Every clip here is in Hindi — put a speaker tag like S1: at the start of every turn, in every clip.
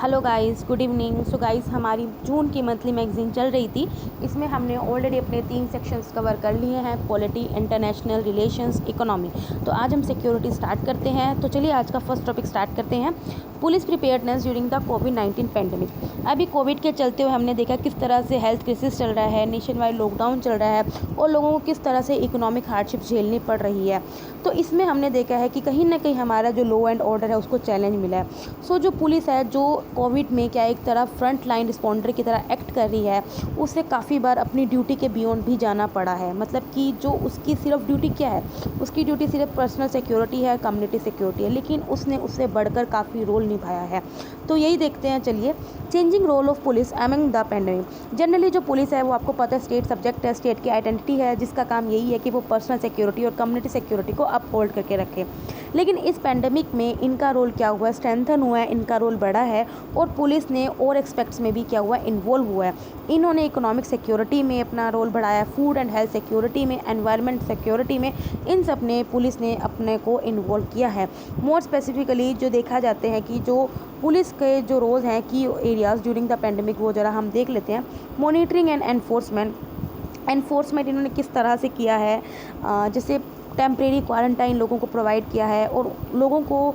S1: Hello guys, good evening. So guys, हमारी जून की मंथली मैगजीन चल रही थी। इसमें हमने ऑलरेडी अपने 3 सेक्शंस कवर कर लिए हैं, पॉलिटी, इंटरनेशनल रिलेशंस, इकोनॉमी। तो आज हम सिक्योरिटी स्टार्ट करते हैं। तो चलिए आज का फर्स्ट टॉपिक स्टार्ट करते हैं, police preparedness during the covid pandemic. अभी कोविड के चलते हुए हमने देखा किस तरह से हेल्थ क्राइसिस चल रहा है, नेशन वाइड लॉकडाउन चल रहा है और लोगों को किस तरह से इकोनॉमिक हार्डशिप झेलनी पड़ रही है। तो इसमें हमने देखा है कि कहीं ना कहीं हमारा जो लॉ एंड ऑर्डर है उसको चैलेंज मिला है। सो जो पुलिस है, जो कोविड में क्या एक तरह फ्रंट लाइन रिस्पॉन्डर की तरह एक्ट कर रही है, उसे काफ़ी बार अपनी ड्यूटी के बियॉन्ड भी जाना पड़ा है। मतलब कि जो उसकी सिर्फ ड्यूटी क्या है, उसकी ड्यूटी सिर्फ पर्सनल सिक्योरिटी है, कम्युनिटी सिक्योरिटी है, लेकिन उसने उससे बढ़कर काफ़ी रोल निभाया है। तो यही देखते हैं चलिए, changing role of police among the pandemic. Generally जो पुलिस है वो आपको पता है स्टेट सब्जेक्ट है, स्टेट की आइडेंटिटी है, जिसका काम यही है कि वो पर्सनल सिक्योरिटी और कम्युनिटी सिक्योरिटी को अपहोल्ड करके रखे। लेकिन इस पैंडेमिक में इनका रोल क्या हुआ है, स्ट्रेंथन हुआ है, इनका रोल बढ़ा है और पुलिस ने और एस्पेक्ट्स में भी क्या हुआ है, इन्वॉल्व हुआ है। इन्होंने इकोनॉमिक सिक्योरिटी में अपना रोल बढ़ाया, फूड एंड हेल्थ सिक्योरिटी में, एनवायरनमेंट सिक्योरिटी में, इन सब ने पुलिस ने अपने को इन्वॉल्व किया है। मोर स्पेसिफिकली जो देखा जाते हैं कि जो पुलिस के जो रोल हैं की एरियाज़ ड्यूरिंग द पैंडेमिक, वो ज़रा हम देख लेते हैं। मॉनिटरिंग एंड एनफोर्समेंट इन्होंने किस तरह से किया है, जैसे टेम्परेरी क्वारंटाइन लोगों को प्रोवाइड किया है और लोगों को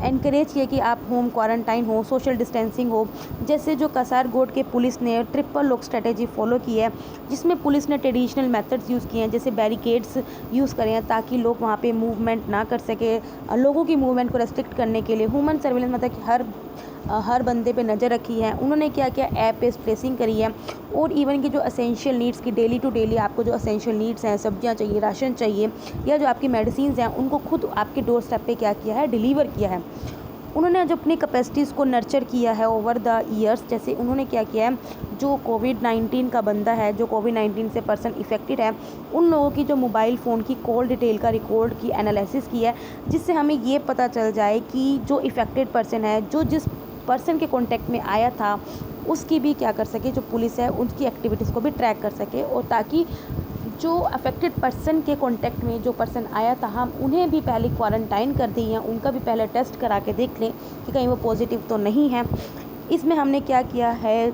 S1: एनकरेज किया कि आप होम क्वारंटाइन हो, सोशल डिस्टेंसिंग हो। जैसे जो कसारगोड के पुलिस ने ट्रिपल लॉक स्ट्रेटेजी फॉलो की है, जिसमें पुलिस ने ट्रेडिशनल मेथड्स यूज़ किए हैं, जैसे बैरिकेड्स यूज़ करें हैं ताकि लोग वहाँ पे मूवमेंट ना कर सके। लोगों की मूवमेंट को रेस्ट्रिक्ट करने के लिए ह्यूमन सर्विलेंस, मतलब कि हर बंदे पे नज़र रखी है। उन्होंने क्या किया, ऐप बेस्ड ट्रेसिंग करी है और इवन की जो असेंशियल नीड्स की डेली टू डेली आपको जो असेंशियल नीड्स हैं, सब्जियां चाहिए, राशन चाहिए या जो आपकी मेडिसिन हैं, उनको खुद आपके डोर स्टेप पे क्या किया है, डिलीवर किया है। उन्होंने जो अपनी कैपेसिटीज़ को नर्चर किया है ओवर द ईयर्स। जैसे उन्होंने क्या किया है, जो कोविड-19 का बंदा है, जो कोविड-19 से पर्सन इफेक्टेड है, उन लोगों की जो मोबाइल फ़ोन की कॉल डिटेल का रिकॉर्ड की एनालिसिस की है, जिससे हमें ये पता चल जाए कि जो इफेक्टेड पर्सन है, जो जिस पर्सन के कॉन्टेक्ट में आया था, उसकी भी क्या कर सके, जो पुलिस है उनकी एक्टिविटीज़ को भी ट्रैक कर सके और ताकि जो अफेक्टेड पर्सन के कांटेक्ट में जो पर्सन आया था, हम उन्हें भी पहले क्वारंटाइन कर दें या उनका भी पहले टेस्ट करा के देख लें कि कहीं वो पॉजिटिव तो नहीं है। इसमें हमने क्या किया है,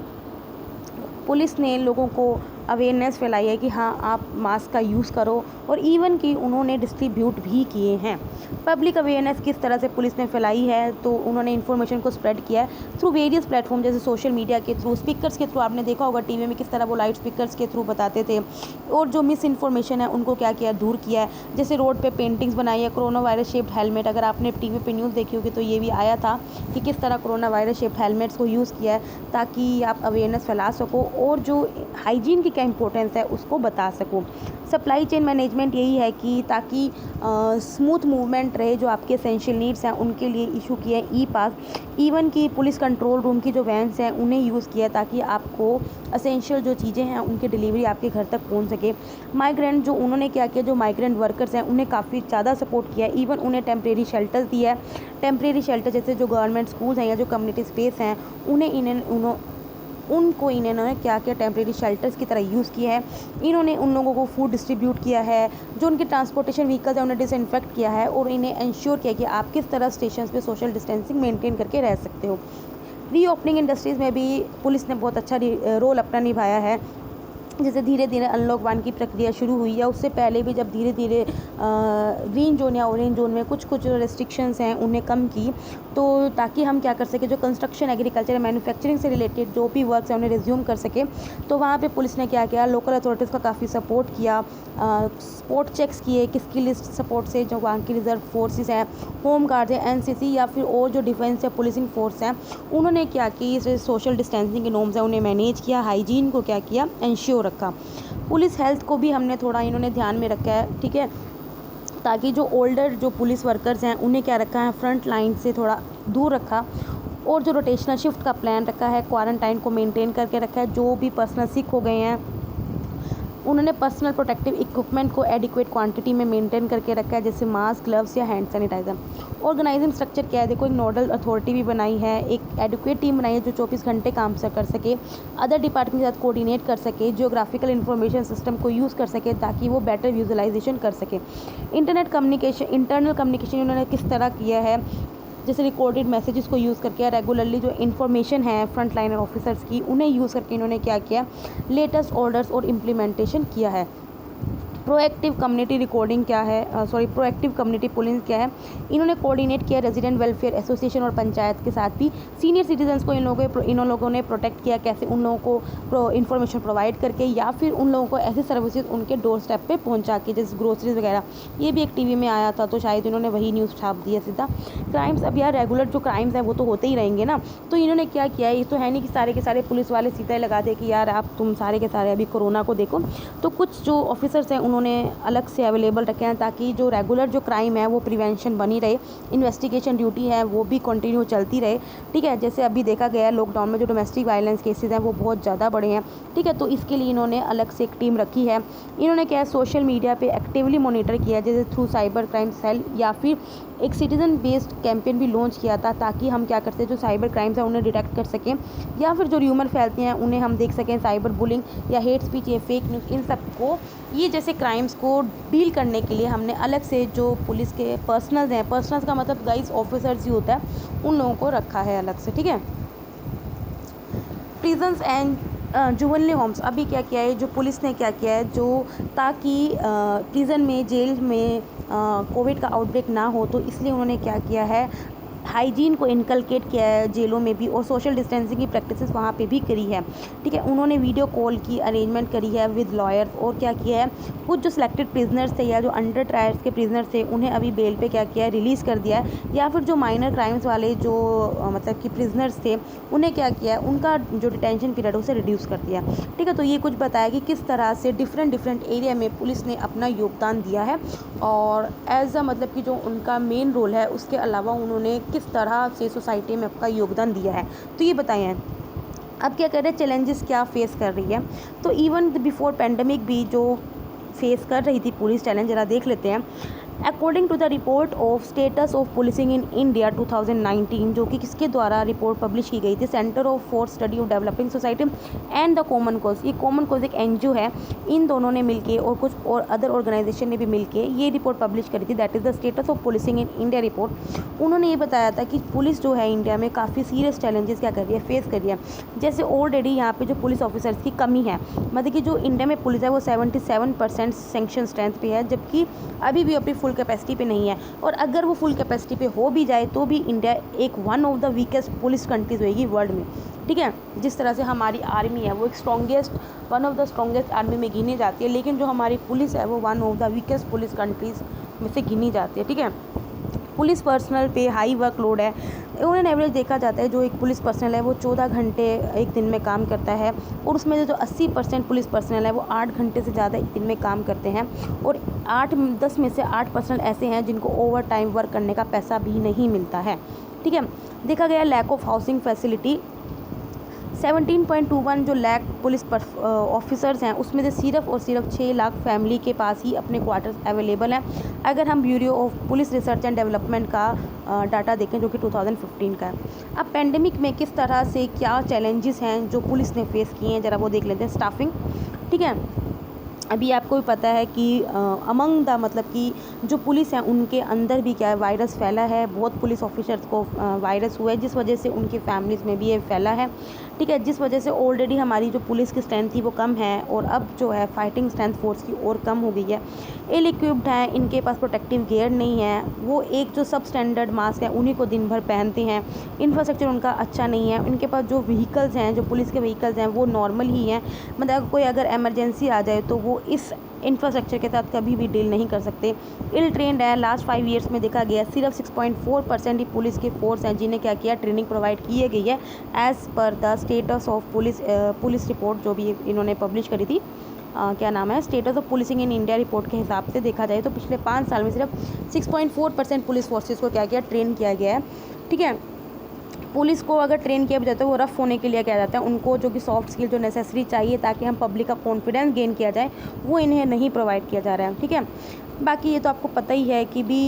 S1: पुलिस ने लोगों को अवेयरनेस फैलाई है कि हाँ, आप मास्क का यूज़ करो और इवन कि उन्होंने डिस्ट्रीब्यूट भी किए हैं। पब्लिक अवेयरनेस किस तरह से पुलिस ने फैलाई है, तो उन्होंने इन्फॉर्मेशन को स्प्रेड किया है थ्रू वेरियस प्लेटफॉर्म, जैसे सोशल मीडिया के थ्रू, स्पीकर्स के थ्रू। आपने देखा होगा टीवी में किस तरह वो लाइट स्पीकर्स के थ्रू बताते थे और जो मिस इन्फॉर्मेशन है उनको क्या किया, दूर किया है। जैसे रोड पे पेंटिंग्स बनाई है, कोरोना वायरस शेप्ड हेलमेट, अगर आपने टीवी पे न्यूज़ देखी होगी तो ये भी आया था कि किस तरह कोरोना वायरस शेप्ड हेलमेट्स को यूज़ किया है ताकि आप अवेयरनेस फैला सको और जो हाइजीन की क्या इंपॉर्टेंस है उसको बता सको। सप्लाई चेन मैनेजमेंट यही है कि ताकि स्मूथ मूवमेंट रहे, जो आपके एसेंशियल नीड्स हैं उनके लिए इशू किया है ई पास। इवन की पुलिस कंट्रोल रूम की जो वैन्स हैं उन्हें यूज़ किया ताकि आपको एसेंशियल जो चीज़ें हैं उनकी डिलीवरी आपके घर तक पहुंच सके। माइग्रेंट जो उन्होंने क्या किया, जो माइग्रेंट वर्कर्स हैं उन्हें काफ़ी ज़्यादा सपोर्ट किया है, इवन उन्हें टेम्परेरी शेल्टर दिया है। टेम्परेरी शेल्टर जैसे जो गवर्नमेंट स्कूल्स हैं या जो कम्युनिटी स्पेस हैं, इन्होंने क्या किया, टेम्परेरी शेल्टर्स की तरह यूज़ किया है। इन्होंने उन लोगों को फूड डिस्ट्रीब्यूट किया है, जो उनके ट्रांसपोर्टेशन व्हीकल्स हैं उन्हें डिसइंफेक्ट किया है और इन्हें इंश्योर किया कि आप किस तरह स्टेशन पे सोशल डिस्टेंसिंग मेंटेन करके रह सकते हो। रीओपनिंग इंडस्ट्रीज़ में भी पुलिस ने बहुत अच्छा रोल अपना निभाया है। जैसे धीरे धीरे अनलॉक 1 की प्रक्रिया शुरू हुई है, उससे पहले भी जब धीरे धीरे ग्रीन जोन या ऑरेंज जोन में कुछ रेस्ट्रिक्शंस हैं उन्हें कम की, तो ताकि हम क्या कर सके, जो कंस्ट्रक्शन, एग्रीकल्चर, मैन्युफैक्चरिंग से रिलेटेड जो भी वर्क्स हैं उन्हें रिज्यूम कर सके। तो वहाँ पे पुलिस ने क्या किया, लोकल अथॉरिटीज़ का काफ़ी सपोर्ट किया, स्पॉट चेक्स किए, किसकी लिस्ट सपोर्ट से, जो वहाँ की रिजर्व फोर्सेस हैं, होम गार्ड है, एनसीसी या फिर और जो डिफेंस या पुलिसिंग फोर्स हैं, उन्होंने क्या की, सोशल डिस्टेंसिंग के नॉर्म्स हैं उन्हें मैनेज किया, हाइजीन को क्या किया, इंश्योर रखा। पुलिस हेल्थ को भी हमने थोड़ा इन्होंने ध्यान में रखा है, ठीक है, ताकि जो ओल्डर जो पुलिस वर्कर्स हैं उन्हें क्या रखा है, फ्रंट लाइन से थोड़ा दूर रखा और जो रोटेशनल शिफ्ट का प्लान रखा है, क्वारंटाइन को मेंटेन करके रखा है। जो भी पर्सनल सिक हो गए हैं उन्होंने पर्सनल प्रोटेक्टिव इक्विपमेंट को एडिक्वेट क्वांटिटी में मेंटेन करके रखा है, जैसे मास्क, ग्लव्स या हैंड सैनिटाइजर। ऑर्गेनाइजिंग स्ट्रक्चर क्या है, देखो एक नोडल अथॉरिटी भी बनाई है, एक एडुकेट टीम बनाई है जो 24 घंटे काम से कर सके, अदर डिपार्टमेंट के साथ कोऑर्डिनेट कर सके, जियोग्राफिकल इंफॉर्मेशन सिस्टम को यूज़ कर सके ताकि वो बेटर विजुअलाइजेशन कर सके। इंटरनल कम्युनिकेशन उन्होंने किस तरह किया है, जैसे रिकॉर्डेड मैसेजेस को यूज़ करके रेगुलरली जो इन्फॉर्मेशन है फ्रंट लाइनर ऑफिसर्स की उन्हें यूज़ करके इन्होंने क्या किया, लेटेस्ट ऑर्डर्स और इम्प्लीमेंटेशन किया है। प्रोएक्टिव कम्युनिटी रिकॉर्डिंग क्या है, प्रोएक्टिव कम्युनिटी पुलिंग क्या है, इन्होंने कोऑर्डिनेट किया रेजिडेंट वेलफेयर एसोसिएशन और पंचायत के साथ भी। सीनियर सिटीजन्स को इन लोगों ने प्रोटेक्ट किया, कैसे उन लोगों को इन्फॉर्मेशन प्रोवाइड करके या फिर उन लोगों को ऐसी सर्विसेज उनके डोर स्टेप पे पहुंचा के, जैसे ग्रोसरीज वगैरह। ये भी एक टीवी में आया था तो शायद इन्होंने वही न्यूज़ छाप दी है सीधा। क्राइम्स, अब यार रेगुलर जो क्राइम्स हैं वो तो होते ही रहेंगे ना, तो इन्होंने क्या किया, ये तो है नहीं कि सारे के सारे पुलिस वाले सीधा ही लगा दे कि यार आप तुम सारे के सारे अभी कोरोना को देखो। तो कुछ जो ऑफिसर्स हैं उन्होंने अलग से अवेलेबल रखे हैं ताकि जो रेगुलर जो क्राइम है वो प्रिवेंशन बनी रहे, इन्वेस्टिगेशन ड्यूटी है वो भी कंटिन्यू चलती रहे। ठीक है, जैसे अभी देखा गया है लॉकडाउन में जो डोमेस्टिक वायलेंस केसेस हैं वो बहुत ज़्यादा बढ़े हैं। ठीक है, तो इसके लिए इन्होंने अलग से एक टीम रखी है। इन्होंने क्या है, सोशल मीडिया पे एक्टिवली मॉनिटर किया, जैसे थ्रू साइबर क्राइम सेल, या फिर एक सिटीजन बेस्ड कैंपेन भी लॉन्च किया था ताकि हम क्या करते हैं, जो साइबर क्राइम्स हैं उन्हें डिटेक्ट कर सकें, या फिर जो र्यूमर फैलती हैं उन्हें हम देख सकें, साइबर बुलिंग या हेट स्पीच या फेक न्यूज़, इन सब को, ये जैसे क्राइम्स को डील करने के लिए हमने अलग से जो पुलिस के पर्सनल्स हैं, पर्सनल्स का मतलब गाइस ऑफिसर्स ही होता है, उन लोगों को रखा है अलग से। ठीक है, प्रिजन्स एंड जुवेनली होम्स, अभी क्या किया है जो पुलिस ने क्या किया है, जो ताकि प्रिजन में, जेल में कोविड का आउटब्रेक ना हो, तो इसलिए उन्होंने क्या किया है, हाइजीन को इनकलकेट किया है जेलों में भी, और सोशल डिस्टेंसिंग की प्रैक्टिसेस वहाँ पे भी करी है। ठीक है, उन्होंने वीडियो कॉल की अरेंजमेंट करी है विद लॉयर्स, और क्या किया है, कुछ जो सिलेक्टेड प्रिजनर्स थे या जो अंडर ट्रायल्स के प्रिजनर्स थे उन्हें अभी बेल पे क्या किया है, रिलीज़ कर दिया है, या फिर जो माइनर क्राइम्स वाले जो मतलब कि प्रिजनर्स थे उन्हें क्या किया है, उनका जो डिटेंशन पीरियड उसे रिड्यूस कर दिया। ठीक है, तो ये कुछ बताया कि किस तरह से डिफरेंट एरिया में पुलिस ने अपना योगदान दिया है, और एज अ मतलब कि जो उनका मेन रोल है उसके अलावा उन्होंने किस तरह से सोसाइटी में अपना योगदान दिया है, तो ये बताएं हैं। अब क्या कर रहे हैं, चैलेंजेस क्या फेस कर रही है, तो इवन बिफोर पैंडमिक भी जो फेस कर रही थी पुलिस चैलेंज, जरा देख लेते हैं। According to the report of status of policing in India 2019, जो कि किसके द्वारा रिपोर्ट पब्लिश की गई थी, centre of for study of developing society and the common cause, ये कॉमन कॉज एक एनजीओ है, इन दोनों ने मिलके और कुछ और अदर ऑर्गेनाइजेशन ने भी मिलके ये रिपोर्ट पब्लिश करी थी, that is the status of policing in India report. उन्होंने ये बताया था कि पुलिस जो है इंडिया में काफ़ी सीरियस चैलेंजेस क्या कर रही है, फेस कर रही है। जैसे ऑलरेडी यहाँ पे जो पुलिस ऑफिसर्स की कमी है, मतलब कि जो इंडिया में पुलिस है वो 77% सेंक्शन स्ट्रेंथ पे है, जबकि अभी भी अपनी फुल कैपेसिटी पे नहीं है, और अगर वो फुल कैपेसिटी पे हो भी जाए तो भी इंडिया एक one of the weakest police countries होगी वर्ल्ड में। ठीक है, जिस तरह से हमारी आर्मी है वो एक one of the strongest army में गिनी जाती है, लेकिन जो हमारी पुलिस है वो one of the weakest police countries में से गिनी जाती है। ठीक है, पुलिस पर्सनल पे हाई वर्कलोड है, ऑन एवरेज देखा जाता है जो एक पुलिस पर्सनल है वो 14 घंटे एक दिन में काम करता है, और उसमें जो 80% पुलिस पर्सनल है वो 8 घंटे से ज़्यादा एक दिन में काम करते हैं, और 10 में से 8% ऐसे हैं जिनको ओवर टाइम वर्क करने का पैसा भी नहीं मिलता है। ठीक है, देखा गया लैक ऑफ हाउसिंग फैसिलिटी, 17.21 जो लाख पुलिस ऑफिसर्स हैं उसमें से सिर्फ और सिर्फ 6 लाख फैमिली के पास ही अपने क्वार्टर्स अवेलेबल हैं, अगर हम bureau of police research and development का डाटा देखें जो कि 2015 का है। अब पेंडेमिक में किस तरह से क्या चैलेंजेस हैं जो पुलिस ने फेस किए हैं, ज़रा वो देख लेते हैं। स्टाफिंग, ठीक है, अभी आपको भी पता है कि अमंग द मतलब कि जो पुलिस है उनके अंदर भी क्या है, वायरस फैला है, बहुत पुलिस ऑफिसर्स को वायरस हुआ है, जिस वजह से उनकी फैमिलीज़ में भी ये फैला है। ठीक है, जिस वजह से ऑलरेडी हमारी जो पुलिस की स्ट्रेंथ थी वो कम है, और अब जो है फाइटिंग स्ट्रेंथ फोर्स की और कम हो गई है। इल इक्विप्ड है, इनके पास प्रोटेक्टिव गियर नहीं है, वो एक जो सब स्टैंडर्ड मास्क है उन्हीं को दिन भर पहनते हैं। इंफ्रास्ट्रक्चर उनका अच्छा नहीं है, उनके पास जो व्हीकल्स हैं, जो पुलिस के व्हीकल्स हैं वो नॉर्मल ही हैं, मतलब कोई अगर एमरजेंसी आ जाए तो वो इस इंफ्रास्ट्रक्चर के साथ कभी भी डील नहीं कर सकते। इल ट्रेंड है, लास्ट 5 ईयर्स में देखा गया सिर्फ 6.4% ही पुलिस के फोर्स हैं जिन्हें क्या किया, ट्रेनिंग प्रोवाइड की गई है as per the status of police report जो भी इन्होंने पब्लिश करी थी। क्या नाम है, status of policing in India report के हिसाब से देखा जाए तो पिछले 5 साल में सिर्फ 6.4% पुलिस फोर्सेस को क्या किया, ट्रेन किया गया है। ठीक है, पुलिस को अगर ट्रेन किया जाता है वो रफ़ होने के लिए क्या जाता है, उनको जो कि सॉफ्ट स्किल जो नेसेसरी चाहिए ताकि हम पब्लिक का कॉन्फिडेंस गेन किया जाए वो इन्हें नहीं प्रोवाइड किया जा रहा है। ठीक है, बाकी ये तो आपको पता ही है कि भी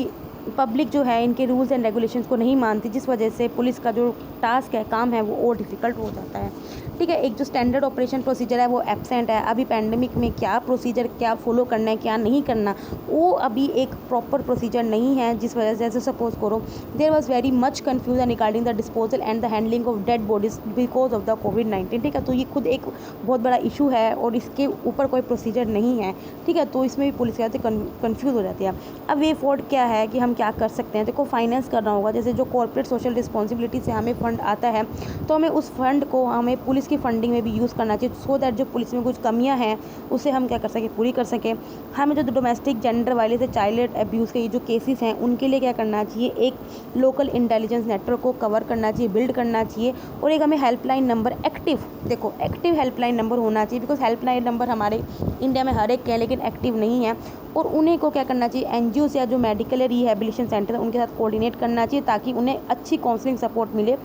S1: पब्लिक जो है इनके रूल्स एंड रेगुलेशंस को नहीं मानती, जिस वजह से पुलिस का जो टास्क है, काम है, वो और डिफ़िकल्ट हो जाता है। ठीक है, एक जो स्टैंडर्ड ऑपरेशन प्रोसीजर है वो एब्सेंट है। अभी पैंडेमिक में क्या प्रोसीजर, क्या फॉलो करना है, क्या नहीं करना, वो अभी एक प्रॉपर प्रोसीजर नहीं है, जिस वजह से जैसे सपोज करो there was very much confusion regarding the disposal and the handling of dead bodies because of the कोविड-19। ठीक है, तो ये खुद एक बहुत बड़ा इशू है और इसके ऊपर कोई प्रोसीजर नहीं है। ठीक है, तो इसमें भी पुलिस क्या होती है, कन्फ्यूज़ हो जाती है। अब वे फॉर्ड क्या है कि हम क्या कर सकते हैं, देखो फाइनेंस करना होगा, जैसे जो कॉर्पोरेट सोशल रिस्पॉन्सिबिलिटी से हमें फ़ंड आता है, तो हमें उस फंड को हमें पुलिस की फंडिंग में भी यूज़ करना चाहिए, सो दैट जो पुलिस में कुछ कमियां हैं उसे हम क्या कर सकें, पूरी कर सकें। हमें जो domestic gender violence, child abuse के ये जो केसेस हैं उनके लिए क्या करना चाहिए, एक लोकल इंटेलिजेंस नेटवर्क को कवर करना चाहिए, बिल्ड करना चाहिए। और एक हमें हेल्पलाइन नंबर एक्टिव, देखो एक्टिव हेल्पलाइन नंबर होना चाहिए, बिकॉज हेल्पलाइन नंबर हमारे इंडिया में हर एक के हैं लेकिन एक्टिव नहीं है। और उन्हीं को क्या करना चाहिए, एनजीओ या जो मेडिकल रिहेबिलिटेशन सेंटर है उनके साथ कोऑर्डिनेट करना चाहिए, ताकि उन्हें अच्छी काउंसलिंग सपोर्ट मिले।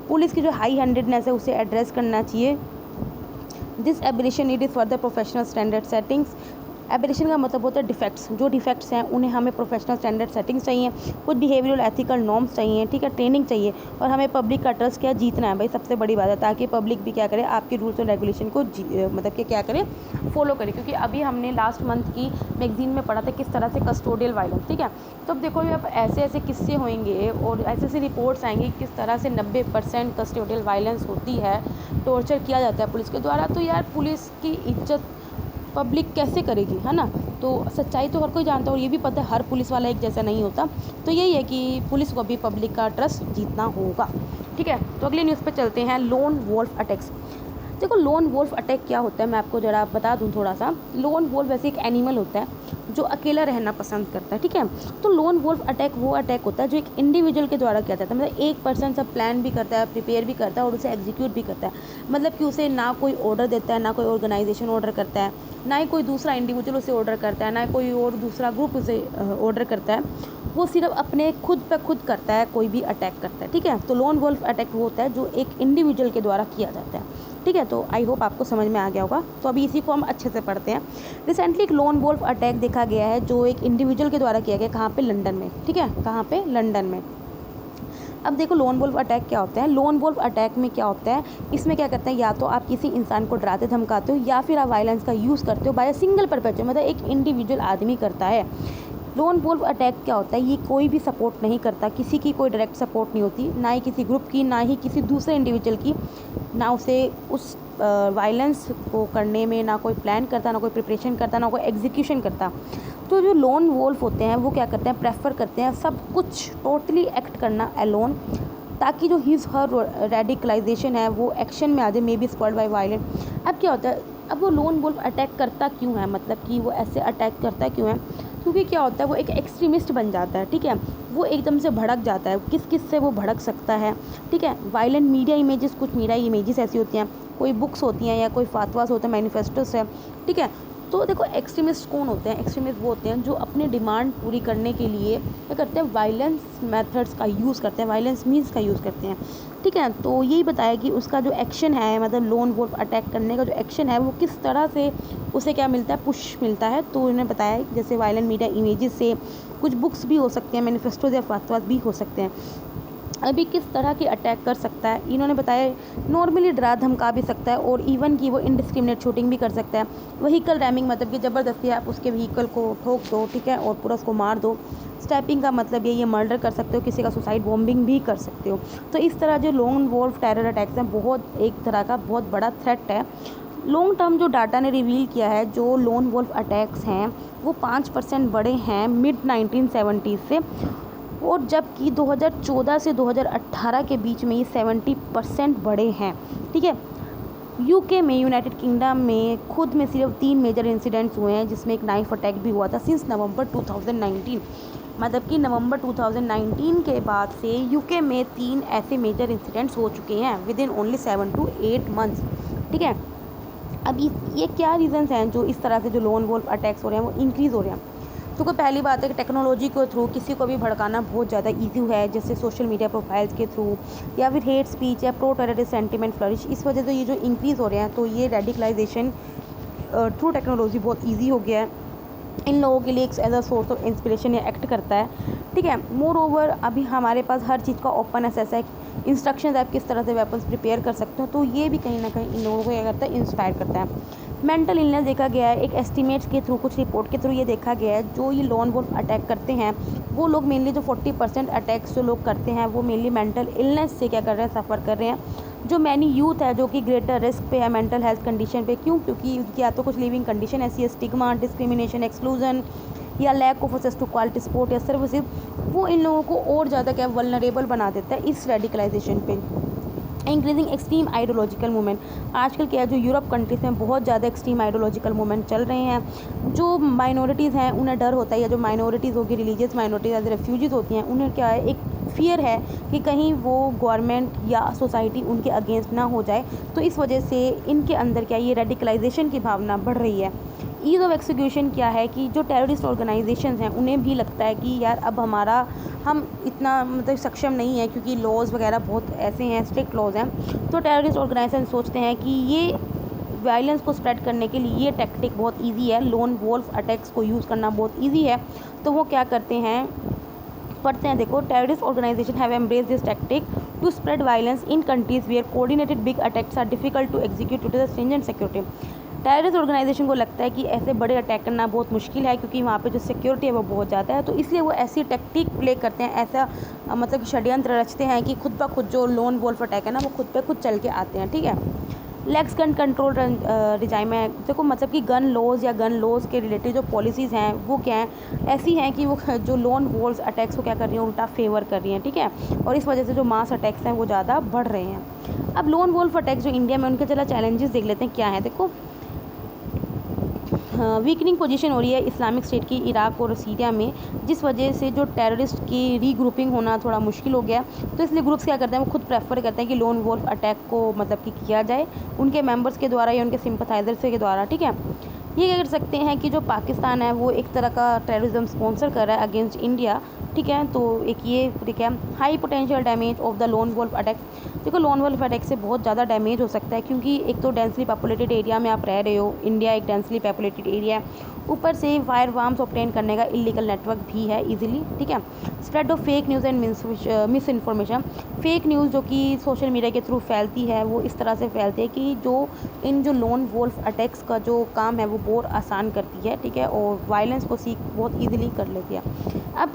S1: पुलिस की जो हाई हैंडेडनेस है उसे एड्रेस करना चाहिए। This abolition need is further professional standard settings. Abolition का मतलब होता है डिफेक्ट्स, जो डिफेक्ट्स हैं उन्हें हमें प्रोफेशनल स्टैंडर्ड सेटिंग्स चाहिए, कुछ बिहेवियरल एथिकल नॉर्म्स चाहिए। ठीक है, ट्रेनिंग चाहिए, और हमें पब्लिक का ट्रस्ट क्या जीतना है भाई, सबसे बड़ी बात है, ताकि पब्लिक भी क्या करे, आपके रूल्स और रेगुलेशन को मतलब कि क्या करे, फॉलो करे। क्योंकि अभी हमने लास्ट मंथ की मैगजीन में पढ़ा था किस तरह से कस्टोडियल वायलेंस। ठीक है, तो अब देखो अब ऐसे ऐसे किस्से होंगे और ऐसे ऐसे रिपोर्ट्स आएंगी किस तरह से 90% कस्टोडियल वायलेंस होती है, टॉर्चर किया जाता है पुलिस के द्वारा। तो यार पुलिस की इज्जत पब्लिक कैसे करेगी, है ना। तो सच्चाई तो हर कोई जानता है, और ये भी पता है हर पुलिस वाला एक जैसा नहीं होता। तो यही है कि पुलिस को भी पब्लिक का ट्रस्ट जीतना होगा। ठीक है, तो अगली न्यूज़ पे चलते हैं, लोन वोल्फ अटैक्स। देखो लोन वोल्फ अटैक क्या होता है, मैं आपको ज़रा बता दूं थोड़ा सा। लोन वोल्फ वैसे एक एनिमल होता है जो अकेला रहना पसंद करता है। ठीक है, तो लोन वोल्फ अटैक वो अटैक होता है जो एक इंडिविजुअल के द्वारा किया जाता है, मतलब एक पर्सन सब प्लान भी करता है, प्रिपेयर भी करता है और उसे एग्जीक्यूट भी करता है। मतलब कि उसे ना कोई ऑर्डर देता है, ना कोई ऑर्गेनाइजेशन ऑर्डर करता है, ना ही कोई दूसरा इंडिविजुअल उसे ऑर्डर करता है, ना कोई और दूसरा ग्रुप उसे ऑर्डर करता है। वो सिर्फ अपने खुद पे खुद करता है, कोई भी अटैक करता है। ठीक है, तो लोन वोल्फ अटैक वो होता है जो एक इंडिविजुअल के द्वारा किया जाता है। ठीक है, तो आई होप आपको समझ में आ गया होगा। तो अभी इसी को हम अच्छे से पढ़ते हैं। रिसेंटली एक लोन वोल्फ अटैक देखा गया है जो एक इंडिविजुअल के द्वारा किया गया, कहाँ पे, लंदन में। ठीक है, कहाँ पे, लंदन में। अब देखो लोन वोल्फ अटैक क्या होता है। लोन वोल्फ अटैक में क्या होता है, इसमें क्या करते हैं, या तो आप किसी इंसान को डराते धमकाते हो, या फिर आप वायलेंस का यूज़ करते हो बाय अ सिंगल परपेचुअल, मतलब एक इंडिविजुअल आदमी करता है। लोन वोल्फ अटैक क्या होता है, ये कोई भी सपोर्ट नहीं करता, किसी की कोई डायरेक्ट सपोर्ट नहीं होती, ना ही किसी ग्रुप की, ना ही किसी दूसरे इंडिविजुअल की, ना उसे उस वायलेंस को करने में ना कोई प्लान करता, ना कोई प्रिपरेशन करता, ना कोई एग्जीक्यूशन करता। तो जो लोन वोल्फ होते हैं वो क्या करते हैं, प्रेफर करते हैं सब कुछ टोटली एक्ट करना अलोन, ताकि जो हिज हर रेडिकलाइजेशन है वो एक्शन में आ जाए, may be spoiled bye violent. अब क्या होता है, अब वो लोन वोल्फ अटैक करता क्यों है, मतलब कि वो ऐसे अटैक करता क्यों है, क्योंकि क्या होता है वो एक एक्सट्रीमिस्ट बन जाता है। ठीक है, वो एकदम से भड़क जाता है, किस से वो भड़क सकता है। ठीक है, वायलेंट मीडिया इमेजेस, कुछ मीडिया इमेजेस ऐसी होती हैं, कोई बुक्स होती हैं या कोई फातवास होते हैं, मैनिफेस्टोस है। ठीक है, तो देखो एक्सट्रीमिस्ट कौन होते हैं, एक्सट्रीमिस्ट वो होते हैं जो अपनी डिमांड पूरी करने के लिए क्या करते हैं, वायलेंस मेथड्स का यूज़ करते हैं, वायलेंस मीन्स का यूज़ करते हैं। ठीक है, तो यही बताया कि उसका जो एक्शन है, मतलब लोन वोल्फ अटैक करने का जो एक्शन है वो किस तरह से उसे क्या मिलता है, पुश मिलता है। तो उन्होंने बताया जैसे वायलेंट मीडिया इमेजेस से, कुछ बुक्स भी हो सकते हैं, मैनिफेस्टोज या फातवास भी हो सकते हैं। अभी किस तरह के अटैक कर सकता है, इन्होंने बताया नॉर्मली डरा धमका भी सकता है, और इवन कि वो इनडिस्क्रिमिनेट शूटिंग भी कर सकता है। व्हीकल रैमिंग मतलब कि ज़बरदस्ती आप उसके व्हीकल को ठोक दो, ठीक है, और पूरा उसको मार दो। स्टैपिंग का मतलब ये मर्डर कर सकते हो, किसी का सुसाइड बॉम्बिंग भी कर सकते हो। तो इस तरह जो लोन वोल्फ टेरर अटैक्स हैं बहुत एक तरह का बहुत बड़ा थ्रेट है। लॉन्ग टर्म जो डाटा ने रिवील किया है, जो लोन वोल्फ अटैक्स हैं वो 5% बढ़े हैं मिड 1970 से, और जबकि 2014 से 2018 के बीच में ये 70% बढ़े हैं। ठीक है, यूके में, यूनाइटेड किंगडम में खुद में सिर्फ 3 मेजर इंसिडेंट्स हुए हैं, जिसमें एक नाइफ अटैक भी हुआ था सिंस नवंबर 2019। मतलब कि नवंबर 2019 के बाद से यूके में 3 ऐसे मेजर इंसिडेंट्स हो चुके हैं with in only 7 to 8 months. ठीक है, अब ये क्या रीज़न्स हैं जो इस तरह से जो लोन वोल्फ अटैक्स हो रहे हैं वो इंक्रीज़ हो रहे हैं। तो कोई पहली बात है कि टेक्नोलॉजी के थ्रू किसी को भी भड़काना बहुत ज़्यादा ईजी है, जैसे सोशल मीडिया प्रोफाइल्स के थ्रू, या फिर हेट स्पीच या प्रो टेररिस्ट सेंटिमेंट फ्लरिश। इस वजह से ये जो इंक्रीज़ हो रहे हैं, तो ये रेडिकलाइजेशन थ्रू टेक्नोलॉजी बहुत ईजी हो गया है। इन लोगों के लिए एक as a source of inspiration या एक्ट करता है। ठीक है। मोर ओवर अभी हमारे पास हर चीज़ का ओपन एक्सेस है, इंस्ट्रक्शंस आप किस तरह से वेपन्स प्रिपेयर कर सकते हो, तो ये भी कहीं ना कहीं इन लोगों को क्या करता है, इंस्पायर करता है। मेंटल इलनेस देखा गया है एक एस्टिमेट्स के थ्रू, कुछ रिपोर्ट के थ्रू ये देखा गया है जो ये लोन वोल्फ अटैक करते हैं वो लोग मेनली जो 40% अटैक्स जो लोग करते हैं वो मेनली मेंटल इलनेस से क्या कर रहे हैं, सफ़र कर रहे हैं। जो मैनी यूथ है जो कि ग्रेटर रिस्क पे है मेंटल हेल्थ कंडीशन पे, क्यों? क्योंकि उनकी या तो कुछ लिविंग कंडीशन ऐसी है, स्टिग्मा, डिस्क्रिमिनेशन, एक्सक्लूजन या lack of access to quality support या सर्विसेज, वो इन लोगों को और ज़्यादा क्या वल्नरेबल बना देता है इस रेडिकलाइजेशन पे। इंक्रीजिंग एक्सट्रीम आइडियोलॉजिकल मूवमेंट, आजकल क्या है जो यूरोप कंट्रीज़ में बहुत ज़्यादा एक्सट्रीम आइडियोलॉजिकल मूवमेंट चल रहे हैं। जो माइनॉरिटीज़ हैं उन्हें डर होता है, या जो माइनॉरिटीज़ होगी रिलीजियस माइनॉरिटीज़ या रेफ्यूजीज़ होती हैं उन्हें क्या है, एक फियर है कि कहीं वो गवर्नमेंट या सोसाइटी उनके अगेंस्ट ना हो जाए, तो इस वजह से इनके अंदर क्या ये रेडिकलाइजेशन की भावना बढ़ रही है। ईज़ ऑफ एक्सिक्यूशन क्या है कि जो टेररिस्ट ऑर्गेनाइजेशन हैं उन्हें भी लगता है कि यार अब हम इतना मतलब सक्षम नहीं है, क्योंकि लॉज वगैरह बहुत ऐसे हैं, स्ट्रिक्ट लॉज हैं, तो टेररिस्ट ऑर्गेनाइजेशन सोचते हैं कि ये वायलेंस को स्प्रेड करने के लिए ये टैक्टिक बहुत इजी है, लोन वोल्फ अटैक्स को यूज़ करना बहुत इजी है, तो वो क्या करते हैं, पढ़ते हैं। देखो, terrorist organisation have embrace this tactic to spread violence in countries where coordinated big attacks are difficult to execute to the stringent security. Terrorist organisation को लगता है कि ऐसे बड़े अटैक करना बहुत मुश्किल है, क्योंकि वहाँ पे जो सिक्योरिटी है वो बहुत ज़्यादा है, तो इसलिए वो ऐसी टैक्टिक प्ले करते हैं, ऐसा मतलब षड्यंत्र रचते हैं कि खुद ब खुद जो लोन वोल्फ अटैक है ना वो खुद पे खुद चल के आते हैं। ठीक है। लेक्स गन कंट्रोल रिजाइम है, देखो मतलब कि गन लॉज या गन लॉज के रिलेटेड जो पॉलिसीज़ हैं वो क्या हैं, ऐसी हैं कि वो जो लोन वोल्फ अटैक्स को क्या कर रही हैं, उल्टा फेवर कर रही हैं। ठीक है। और इस वजह से जो मास अटैक्स हैं वो ज़्यादा बढ़ रहे हैं। अब लोन वोल्फ अटैक्स जो इंडिया में, उनके चला चैलेंजेस देख लेते हैं क्या है। देखो, वीकनिंग पोजीशन हो रही है इस्लामिक स्टेट की इराक और सीरिया में, जिस वजह से जो टेररिस्ट की रीग्रुपिंग होना थोड़ा मुश्किल हो गया, तो इसलिए ग्रुप्स क्या करते हैं, वो खुद प्रेफर करते हैं कि लोन वोल्फ अटैक को मतलब कि किया जाए उनके मेंबर्स के द्वारा या उनके सिंपथाइजर्स के द्वारा। ठीक है। ये क्या कर सकते हैं कि जो पाकिस्तान है वो एक तरह का टेररिज्म स्पॉन्सर कर रहा है अगेंस्ट इंडिया। ठीक है। तो एक ये ठीक है, high potential damage of the lone wolf attack. देखो, लोन वोल्फ अटैक से बहुत ज़्यादा डैमेज हो सकता है, क्योंकि एक तो डेंसली पॉपुलेटेड एरिया में आप रह रहे हो, इंडिया एक डेंसली पॉपुलेटेड एरिया है, ऊपर से फायर आर्म्स ऑब्टेन करने का इलीगल नेटवर्क भी है इजीली। ठीक है। Spread of fake news and miss information, fake news जो कि सोशल मीडिया के थ्रू फैलती है वो इस तरह से फैलती है कि जो लोन वोल्फ अटैक्स का जो काम है वो बहुत आसान करती है। ठीक है। और वायलेंस को सीख बहुत ईजिली कर लेती है। अब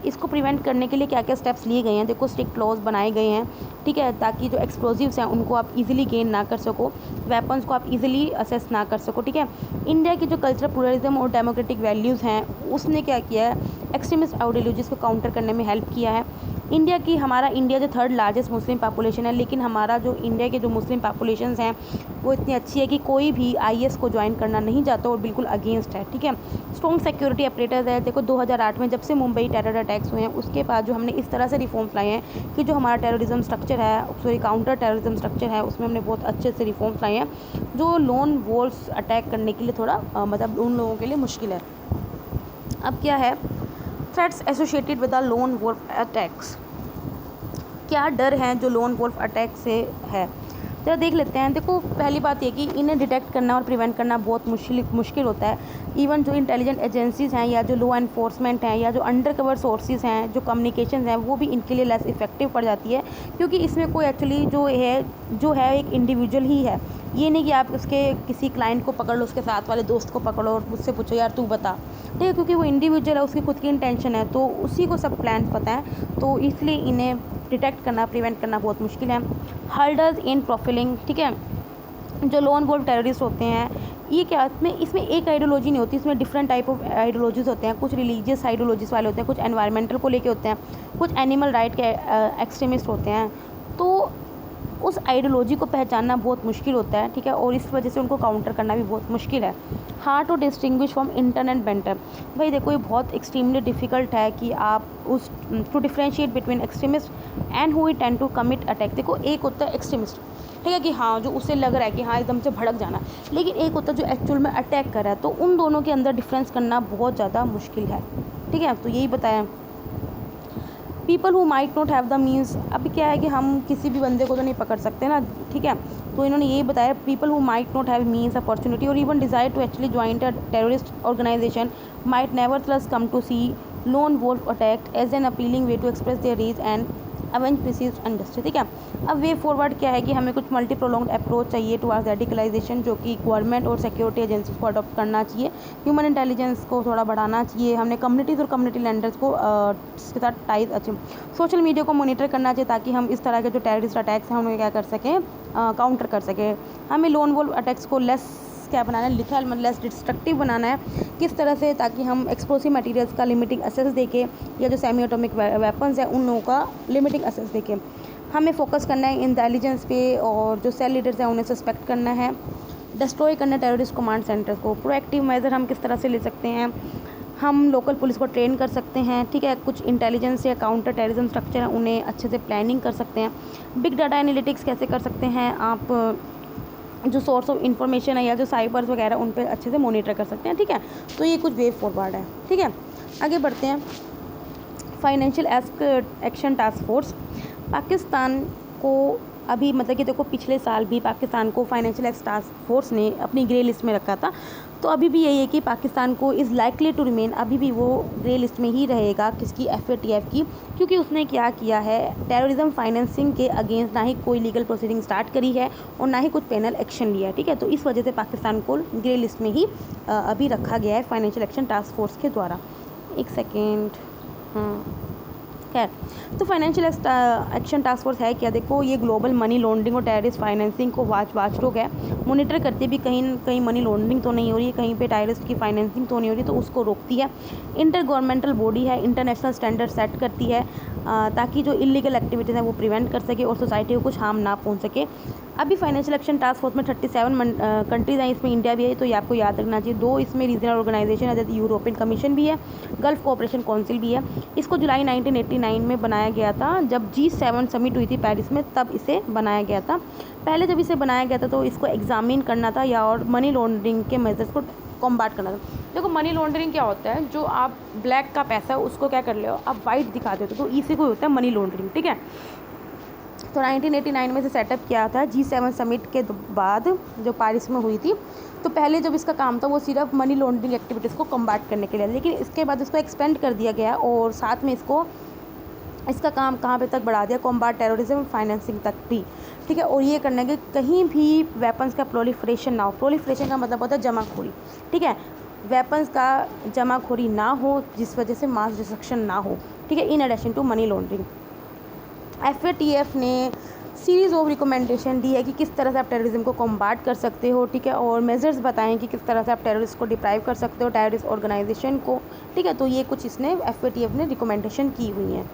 S1: इसको प्रिवेंट करने के लिए क्या क्या स्टेप्स लिए गए हैं, देखो स्ट्रिक्ट लॉज बनाए गए हैं। ठीक है। ताकि जो एक्सप्लोजिव्स हैं उनको आप इजीली गेन ना कर सको, वेपन्स को आप इजीली असेस ना कर सको। ठीक है। इंडिया की जो कल्चरल प्लूरलिज्म और डेमोक्रेटिक वैल्यूज़ हैं उसने क्या किया है, एक्सट्रीमिस्ट आइडियोलॉजीज़ को काउंटर करने में हेल्प किया है। हमारा इंडिया जो थर्ड लार्जेस्ट मुस्लिम पॉपुलेशन है, लेकिन हमारा जो इंडिया के जो मुस्लिम पॉपुलेशंस हैं वो इतनी अच्छी है कि कोई भी आईएस को ज्वाइन करना नहीं चाहता और बिल्कुल अगेंस्ट है। ठीक है। स्ट्रॉन्ग सिक्योरिटी अपरेटर्स है, देखो 2008 में जब से मुंबई टेरर अटैक्स हुए हैं उसके बाद जो हमने इस तरह से रिफॉर्म्स लाए हैं कि जो हमारा टेररिज्म स्ट्रक्चर है, काउंटर टेररिज्म स्ट्रक्चर है, उसमें हमने बहुत अच्छे से रिफॉर्म्स लाए हैं जो लोन वोल्फ अटैक करने के लिए थोड़ा मतलब उन लोगों के लिए मुश्किल है। अब क्या है, threats associated with the lone wolf attacks, क्या डर हैं जो लोन वोल्फ अटैक से है, जरा देख लेते हैं। देखो, पहली बात ये कि इन्हें डिटेक्ट करना और प्रिवेंट करना बहुत मुश्किल होता है। इवन जो इंटेलिजेंट एजेंसीज़ हैं या जो लॉ एनफोर्समेंट हैं या जो अंडर कवर सोर्सेज हैं, जो कम्युनिकेशन हैं, वो भी इनके लिए लेस इफेक्टिव पड़ जाती है, क्योंकि इसमें कोई एक्चुअली जो है एक इंडिविजुअल ही है। ये नहीं कि आप उसके किसी क्लाइंट को पकड़ लो, उसके साथ वाले दोस्त को पकड़ो और मुझसे पूछो यार तू बता। ठीक है। क्योंकि वो इंडिविजुअल है, उसकी खुद की इंटेंशन है, तो उसी को सब प्लान पता है, तो इसलिए इन्हें डिटेक्ट करना, प्रिवेंट करना बहुत मुश्किल है। हर्डल्स इन प्रोफाइलिंग, ठीक है, जो लोन वोल्फ टेररिस्ट होते हैं ये क्या, इसमें एक आइडियोलॉजी नहीं होती, इसमें डिफरेंट टाइप ऑफ आइडियोलॉजीज़ होते हैं। कुछ रिलीजियस आइडियोलॉजीज़ वाले होते हैं, कुछ एनवायरमेंटल को लेके होते हैं, कुछ एनिमल राइट के एक्सट्रीमिस्ट होते हैं। तो उस आइडियोलॉजी को पहचानना बहुत मुश्किल होता है। ठीक है। और इस वजह से उनको काउंटर करना भी बहुत मुश्किल है। Hard to distinguish from internet banter, भाई देखो ये बहुत एक्सट्रीमली डिफ़िकल्ट है कि आप to differentiate between extremist and who tend to commit attack. देखो, एक होता है एक्सट्रीमिस्ट, ठीक है, कि हाँ जो उसे लग रहा है कि हाँ एकदम से भड़क जाना, लेकिन एक होता है जो एक्चुअल में अटैक कर रहा है, तो उन दोनों के अंदर डिफरेंस करना बहुत ज़्यादा मुश्किल है। ठीक है। तो यही बताया। People who might not have the means, अभी क्या है कि हम किसी भी बंदे को तो नहीं पकड़ सकते ना। ठीक है। तो इन्होंने यही बताया, people who might not have means, opportunity और even desire to actually join a terrorist organisation might nevertheless come to see lone wolf attack as an appealing way to express their rage and avenge precise industry. ठीक है, अब वे फॉरवर्ड क्या है कि हमें कुछ मल्टी प्रोलॉन्ग्ड अप्रोच चाहिए टुवर्ड्स रेडिकलाइजेशन, जो कि गवर्नमेंट और सिक्योरिटी एजेंसीज को अडॉप्ट करना चाहिए। ह्यूमन इंटेलिजेंस को थोड़ा बढ़ाना चाहिए। हमने कम्युनिटीज़ और कम्युनिटी लैंडर्स को इसके साथ टाइज अच्छे, सोशल मीडिया को मॉनिटर करना चाहिए ताकि हम इस तरह के जो टेररिस्ट अटैक्स हैं उन्हें क्या कर सकें, काउंटर कर सकें। हमें लोन वोल्फ अटैक्स को लेस क्या बनाना है, लिथल मतलब लेस डिस्ट्रक्टिव बनाना है। किस तरह से, ताकि हम एक्सप्लोसिव मटेरियल्स का लिमिटिंग असेस देके, या जो सेमी एटॉमिक वेपन्स है उन लोगों का लिमिटिंग असेस देके। हमें फोकस करना है इंटेलिजेंस पे, और जो सेल लीडर्स हैं उन्हें सस्पेक्ट करना है, डिस्ट्रॉय करना टेररिस्ट कमांड सेंटर्स को। प्रोएक्टिव मेजर हम किस तरह से ले सकते हैं, हम लोकल पुलिस को ट्रेन कर सकते हैं। ठीक है, कुछ इंटेलिजेंस या काउंटर टेररिज्म स्ट्रक्चर है उन्हें अच्छे से प्लानिंग कर सकते हैं। बिग डाटा एनालिटिक्स कैसे कर सकते हैं, आप जो सोर्स ऑफ इंफॉर्मेशन है या जो साइबर्स वगैरह उन पर अच्छे से मॉनिटर कर सकते हैं। ठीक है, तो ये कुछ वे फॉरवर्ड है। ठीक है, आगे बढ़ते हैं। Financial action task force Pakistan को अभी मतलब कि देखो पिछले साल भी पाकिस्तान को फाइनेंशियल एक्शन टास्क फोर्स ने अपनी ग्रे लिस्ट में रखा था, तो अभी भी यही है कि पाकिस्तान को इज़ लाइकली टू रिमेन, अभी भी वो ग्रे लिस्ट में ही रहेगा। किसकी, FATF की, क्योंकि उसने क्या किया है, टेररिज्म फाइनेंसिंग के अगेंस्ट ना ही कोई लीगल प्रोसीडिंग स्टार्ट करी है और ना ही कुछ पेनल एक्शन लिया है। ठीक है, तो इस वजह से पाकिस्तान को ग्रे लिस्ट में ही अभी रखा गया है फाइनेंशियल एक्शन टास्क फोर्स के द्वारा। एक सेकेंड, खैर, तो फाइनेंशियल एक्शन टास्क फोर्स है क्या, देखो ये ग्लोबल मनी लॉन्ड्रिंग और टेररिस्ट फाइनेंसिंग को वाचडॉग है, मॉनिटर करती भी कहीं मनी लॉन्ड्रिंग तो नहीं हो रही है, कहीं पे टेररिस्ट की फाइनेंसिंग तो नहीं हो रही, तो उसको रोकती है। इंटर गवर्नमेंटल बॉडी है, इंटरनेशनल स्टैंडर्ड सेट करती है ताकि जो इलीगल एक्टिविटीज़ हैं वो प्रिवेंट कर सके और सोसाइटी को कुछ हार्म ना पहुँच सके। अभी फाइनेंशियल एक्शन टास्क फोर्स में 37 कंट्रीज़ हैं, इसमें इंडिया भी है, तो ये आपको याद रखना चाहिए। 2 इसमें रीजनल ऑर्गेनाइजेशन है, जैसे यूरोपियन कमीशन भी है, गल्फ कोऑपरेशन काउंसिल भी है। इसको जुलाई 1989 में बनाया गया था, जब G7 समिट हुई थी पेरिस में, तब इसे बनाया गया था। पहले जब इसे बनाया गया था तो इसको एग्जामिन करना था या और मनी लॉन्ड्रिंग के मेजर्स को कॉम्बैट करना था। देखो मनी लॉन्ड्रिंग क्या होता है, जो आप ब्लैक का पैसा है उसको क्या कर ले हो, आप वाइट दिखा देते हो, तो इसी को होता है मनी लॉन्ड्रिंग। ठीक है, तो 1989 में से सेटअप किया था G7 समिट के बाद, जो पेरिस में हुई थी। तो पहले जब इसका काम था वो सिर्फ मनी लॉन्ड्रिंग एक्टिविटीज़ को कम्बैट करने के लिए, लेकिन इसके बाद इसको एक्सपेंड कर दिया गया और साथ में इसका काम कहाँ पे तक बढ़ा दिया, कॉम्बैट टेररिज्म फाइनेंसिंग तक भी। ठीक है, और ये करने के कहीं भी वेपन्स का प्रोलिफरेशन ना हो। प्रोलिफरेशन का मतलब होता है जमाखोरी। ठीक है, वेपन्स का जमाखोरी ना हो जिस वजह से मास डिस्ट्रक्शन ना हो। ठीक है, in addition to money laundering FATF ने सीरीज़ ऑफ रिकमेंडेशन दी है कि किस तरह से आप टेररिज्म को कॉम्बैट कर सकते हो। ठीक है, और मेजर्स बताएं कि किस तरह से आप टेररिस्ट को डिप्राइव कर सकते हो, टेररिस्ट ऑर्गेनाइजेशन को। ठीक है, तो ये कुछ इसने FATF ने रिकमेंडेशन की हुई हैं।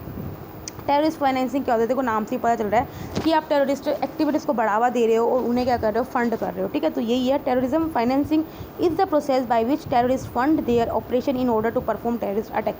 S1: टेररिस्ट फाइनेंसिंग क्या होता है, देखो नाम से ही पता चल रहा है कि आप टेररिस्ट एक्टिविटीज़ को बढ़ावा दे रहे हो और उन्हें क्या कर रहे हो, फंड कर रहे हो। ठीक है, तो यही है terrorism financing is the process by which terrorist fund their operation in order to perform terrorist attack.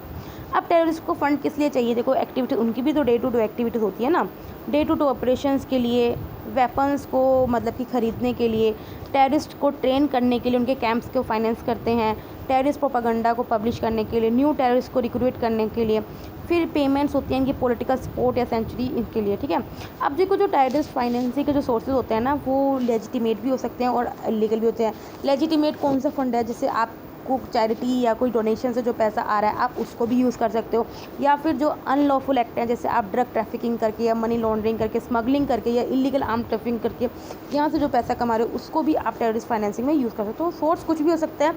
S1: अब टेररिस्ट को फंड किस लिए चाहिए, देखो एक्टिविटी उनकी भी तो डे टू डे एक्टिविटीज़ होती है ना, डे टू डे ऑपरेशंस के लिए, वेपन्स को मतलब कि ख़रीदने के लिए, टेररिस्ट को ट्रेन करने के लिए, उनके कैंप्स को फाइनेंस करते हैं, टेररिस्ट प्रोपागेंडा को पब्लिश करने के लिए, न्यू टेररिस्ट को रिक्रूट करने के लिए, फिर पेमेंट्स होती हैं इनकी पॉलिटिकल सपोर्ट या सेंचुरी इनके लिए। ठीक है, अब देखो जो टेररिस्ट फाइनेंसिंग के जो सोर्सेज होते हैं ना, वो लेजिटिमेट भी हो सकते हैं और इलीगल भी होते हैं। लेजिटिमेट कौन सा फंड है, जैसे आपको चैरिटी या कोई डोनेशन से जो पैसा आ रहा है आप उसको भी यूज़ कर सकते हो, या फिर जो अनलॉफुल एक्ट हैं, जैसे आप ड्रग ट्रैफिकिंग करके या मनी लॉन्ड्रिंग करके, स्मगलिंग करके या इलीगल आर्म ट्रैफिकिंग करके यहाँ से जो पैसा कमा रहे हो उसको भी आप टेररिस्ट फाइनेंसिंग में यूज़ कर सकते हो। सोर्स कुछ भी हो सकता है,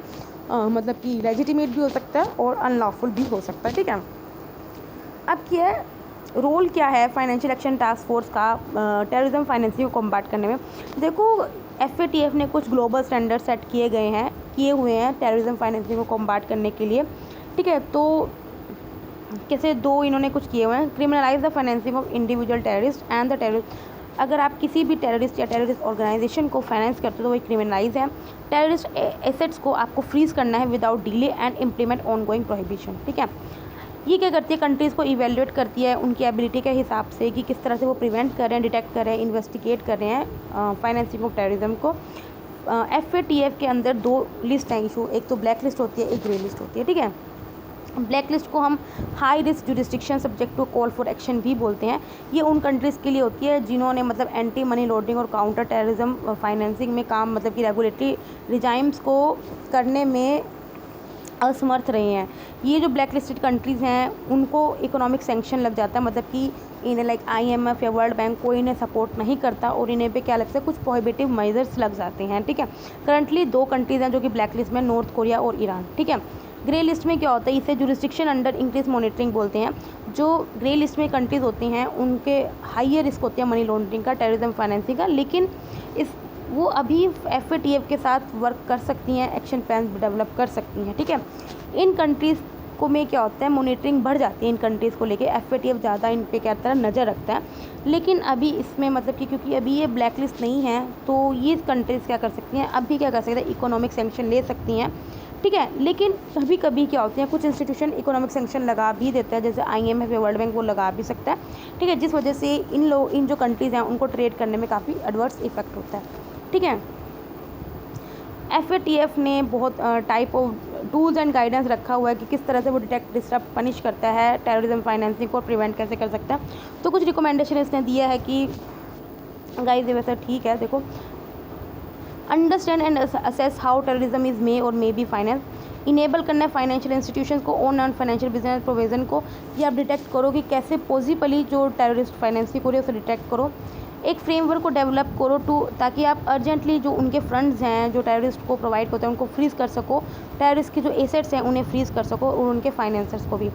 S1: मतलब कि लेजिटिमेट भी हो सकता है और अनलॉफुल भी हो सकता है। ठीक है, अब क्या रोल क्या है फाइनेंशियल एक्शन टास्क फोर्स का टेररिज्म फाइनेंसिंग को कॉम्बैट करने में। देखो FATF ने कुछ ग्लोबल स्टैंडर्ड सेट किए हुए हैं टेररिज्म फाइनेंसिंग को कॉम्बैट करने के लिए। ठीक है, तो कैसे 2 इन्होंने कुछ किए हुए हैं, criminalise the financing of individual terrorist and the terrorist. अगर आप किसी भी टेररिस्ट या टेररिस्ट ऑर्गेनाइजेशन को फाइनेंस करते हो तो वही क्रिमिनलाइज है। टेररिस्ट एसेट्स को आपको फ्रीज करना है without delay and implement on going prohibition. ठीक है, ये क्या करती है, कंट्रीज़ को इवेल्युएट करती है उनकी एबिलिटी के हिसाब से कि किस तरह से वो प्रिवेंट कर रहे हैं, डिटेक्ट कर रहे हैं, इन्वेस्टिगेट कर रहे हैं फाइनेंसिंग ऑफ टेररिज्म को। FATF के अंदर 2 लिस्ट हैं इशू, एक तो ब्लैक लिस्ट होती है, एक ग्रे लिस्ट होती है। ठीक है, ब्लैक लिस्ट को हम high risk jurisdiction subject to call for action भी बोलते हैं। ये उन कंट्रीज़ के लिए होती है जिन्होंने मतलब एंटी मनी लॉन्ड्रिंग और काउंटर टेररिज्म फाइनेंसिंग में काम मतलब कि रेगुलेटरी रिजाइम्स को करने में असमर्थ रहे हैं। ये जो ब्लैक लिस्टेड कंट्रीज़ हैं उनको इकोनॉमिक सैंक्शन लग जाता है, मतलब कि इन्हें लाइक IMF या वर्ल्ड बैंक कोई इन्हें सपोर्ट नहीं करता और इन्हें पे क्या लगता है, कुछ प्रोहिबिटिव मेजर्स लग जाते हैं। ठीक है, करंटली 2 कंट्रीज़ हैं जो कि ब्लैक लिस्ट में, नॉर्थ कोरिया और ईरान। ठीक है, ग्रे लिस्ट में क्या होता है, इसे जुरिस्डिक्शन अंडर इंक्रीज मॉनिटरिंग बोलते हैं। जो ग्रे लिस्ट में कंट्रीज़ होती हैं उनके हाइयर रिस्क होती है मनी लॉन्ड्रिंग का, टेररिज्म फाइनेंसिंग का, लेकिन इस वो अभी FATF के साथ वर्क कर सकती हैं, एक्शन प्लान डेवलप कर सकती हैं। ठीक है, इन कंट्रीज़ को में क्या होता है, मॉनिटरिंग बढ़ जाती है इन कंट्रीज़ को लेके, FATF ज़्यादा इन पे क्या तरह नज़र रखता है। लेकिन अभी इसमें मतलब कि क्योंकि अभी ये ब्लैक लिस्ट नहीं है तो ये कंट्रीज़ क्या कर सकती हैं, अभी क्या कर सकते हैं, इकोनॉमिक सैंक्शन ले सकती हैं। ठीक है, लेकिन कभी कभी क्या होते हैं, कुछ इंस्टीट्यूशन इकोनॉमिक सैंक्शन लगा भी देता है, जैसे IMF या वर्ल्ड बैंक वो लगा भी सकता है। ठीक है, जिस वजह से इन जो कंट्रीज़ हैं उनको ट्रेड करने में काफ़ी एडवर्स इफेक्ट होता है। ठीक है, FATF ने बहुत type of tools and guidance रखा हुआ है कि किस तरह से वो डिटेक्ट, डिस्टर्ब, पनिश करता है टेररिज्म फाइनेंसिंग को, प्रिवेंट कैसे कर सकता है। तो कुछ रिकमेंडेशन इसने दिया है कि गाइस ये वैसे ठीक है, देखो, understand and assess how terrorism is may और मे बी फाइनेंस, इनेबल करना है फाइनेंशियल इंस्टीट्यूशंस को on non financial business provision को, कि आप डिटेक्ट करो कि कैसे पॉसिबली जो टेररिस्ट फाइनेंसिंग हो रही है उसे डिटेक्ट करो। एक फ्रेमवर्क को डेवलप करो ताकि आप अर्जेंटली जो उनके फंड्स हैं जो टेररिस्ट को प्रोवाइड होते हैं उनको फ्रीज कर सको, टेररिस्ट के जो एसेट्स हैं उन्हें फ्रीज कर सको और उनके फाइनेंसर्स को भी।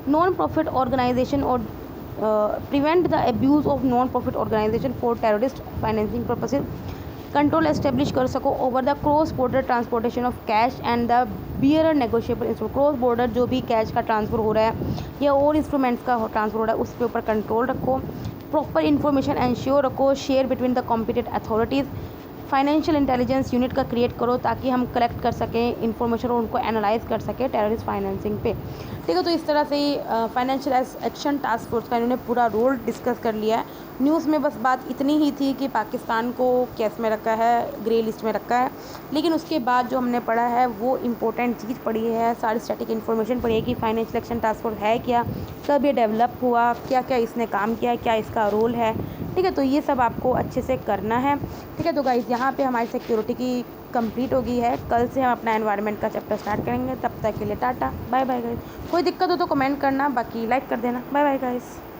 S1: नॉन प्रॉफिट ऑर्गेनाइजेशन और prevent the abuse of non profit organisation for terrorist financing purposes, control establish कर सको over the cross border transportation of cash and the bearer negotiable instrument, cross border जो भी कैश का ट्रांसफ़र हो रहा है या और इंस्ट्रूमेंट्स का ट्रांसफ़र हो रहा है उसके ऊपर कंट्रोल रखो। प्रॉपर इन्फॉर्मेशन एंश्योर रखो, share between the competent authorities. Financial intelligence unit का क्रिएट करो ताकि हम कलेक्ट कर सकें इन्फॉर्मेशन और उनको एनालाइज कर सकें टेररिस्ट फाइनेंसिंग पे। ठीक है, तो इस तरह से फाइनेंशियल एक्शन टास्क फोर्स का इन्होंने पूरा रोल डिस्कस कर लिया है। न्यूज़ में बस बात इतनी ही थी कि पाकिस्तान को केस में रखा है, ग्रे लिस्ट में रखा है, लेकिन उसके बाद जो हमने पढ़ा है वो इम्पोर्टेंट चीज़ पढ़ी है, सारी स्टैटिक इन्फॉर्मेशन पढ़ी है कि फाइनेंशियल एक्शन टास्क फोर्स है क्या, कब ये डेवलप हुआ, क्या क्या इसने काम किया, क्या इसका रोल है। ठीक है, तो ये सब आपको अच्छे से करना है। ठीक है, तो गाइज़ यहाँ पे हमारी सिक्योरिटी की कंप्लीट हो गई है। कल से हम अपना एनवायरनमेंट का चैप्टर स्टार्ट करेंगे। तब तक के लिए टाटा, बाय बाय गाइज़। कोई दिक्कत हो तो कमेंट करना, बाकी लाइक कर देना। Bye bye guys.